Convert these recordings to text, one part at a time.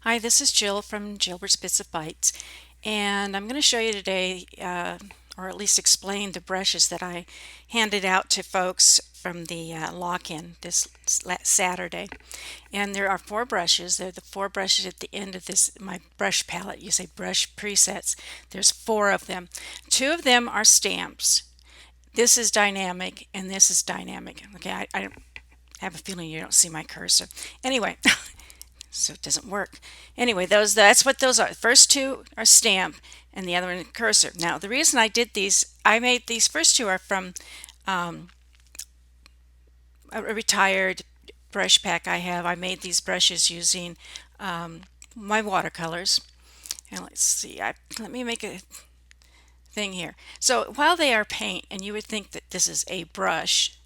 Hi, this is Jill from Gilbert's Bits of Bites, and I'm going to show you today, or at least explain the brushes that I handed out to folks from the lock-in this Saturday. And there are four brushes. They're the four brushes at the end of this my brush palette. You say brush presets. There's four of them. Two of them are stamps. This is dynamic, and this is dynamic. Okay, I have a feeling you don't see my cursor. Anyway. So it doesn't work. Anyway, that's what those are. The first two are stamp and the other one cursor. Now, the reason I made these first two are from a retired brush pack I have. I made these brushes using my watercolors. And let's see, let me make a thing here. So while they are paint, and you would think that this is a brush,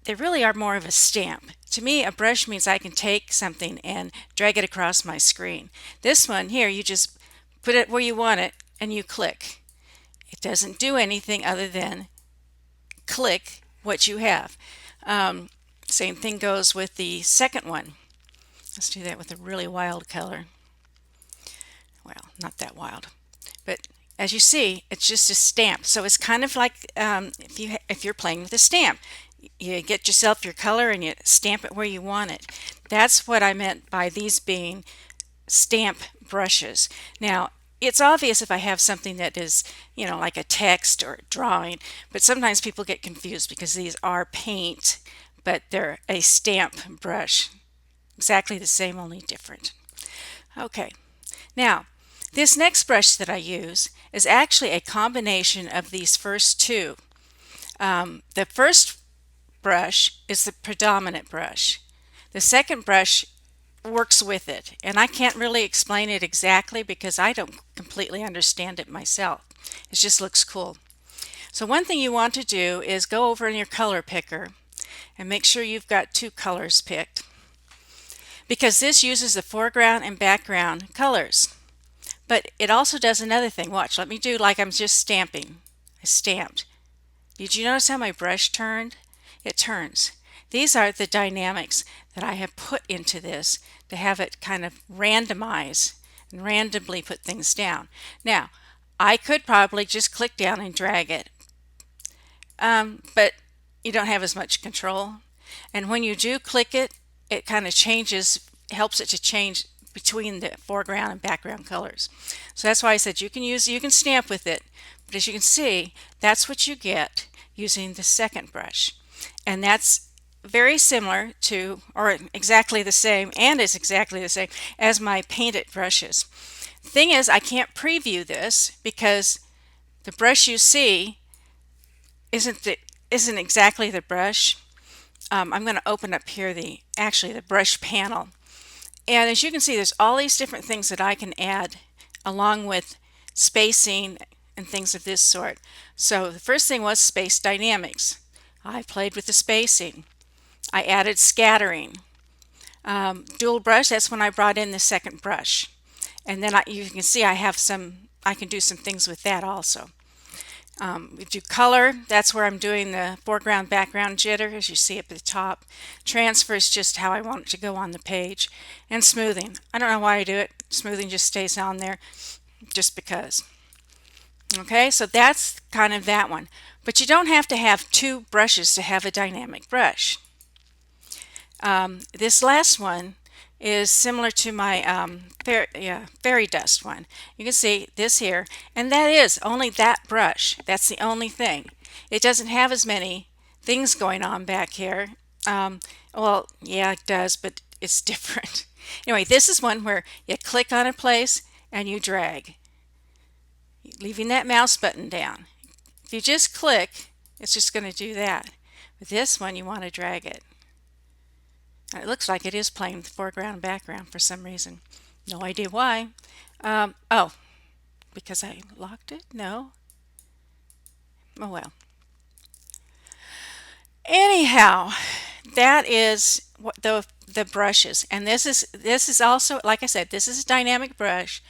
they really are more of a stamp. To me, a brush means I can take something and drag it across my screen. This one here, you just put it where you want it and you click. It doesn't do anything other than click what you have. Same thing goes with the second one. Let's do that with a really wild color. Well, not that wild, but as you see, it's just a stamp. So it's kind of like if you're playing with a stamp. You get yourself your color and you stamp it where you want it. That's what I meant by these being stamp brushes. Now, it's obvious if I have something that is, like a text or a drawing, but sometimes people get confused because these are paint, but they're a stamp brush. Exactly the same, only different. Okay, now this next brush that I use is actually a combination of these first two. The first brush is the predominant brush. The second brush works with it, and I can't really explain it exactly because I don't completely understand it myself. It just looks cool. So one thing you want to do is go over in your color picker and make sure you've got two colors picked, because this uses the foreground and background colors. But it also does another thing. Watch, let me do like I'm just stamping. I stamped. Did you notice how my brush turned? It turns. These are the dynamics that I have put into this to have it kind of randomize and randomly put things down. Now, I could probably just click down and drag it, but you don't have as much control. And when you do click it, it kind of changes, helps it to change between the foreground and background colors. So that's why I said you can stamp with it, but as you can see, that's what you get using the second brush. And that's very similar to, or exactly the same, and is exactly the same as my painted brushes. Thing is, I can't preview this because the brush you see isn't exactly the brush. I'm going to open up here the brush panel. And as you can see, there's all these different things that I can add along with spacing and things of this sort. So the first thing was space dynamics. I played with the spacing. I added scattering. Dual brush, that's when I brought in the second brush. And then you can see I can do some things with that also. We do color, that's where I'm doing the foreground background jitter, as you see up at the top. Transfer is just how I want it to go on the page. And smoothing, I don't know why I do it. Smoothing just stays on there just because. Okay, so that's kind of that one. But you don't have to have two brushes to have a dynamic brush. This last one is similar to my fairy dust one. You can see this here, and that is only that brush. That's the only thing. It doesn't have as many things going on back here. Well, yeah, it does, but it's different. Anyway, this is one where you click on a place and you drag, leaving that mouse button down. If you just click, it's just going to do that. But this one, you want to drag it. And it looks like it is playing the foreground and background for some reason. No idea why. Oh, because I locked it? No. Oh well. Anyhow, that is what the brushes, and this is also, like I said, this is a dynamic brush.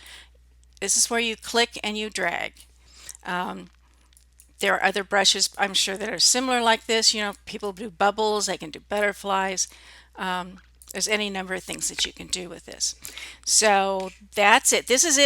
This is where you click and you drag. There are other brushes, I'm sure, that are similar like this. People do bubbles, they can do butterflies. There's any number of things that you can do with this. So that's it. This is it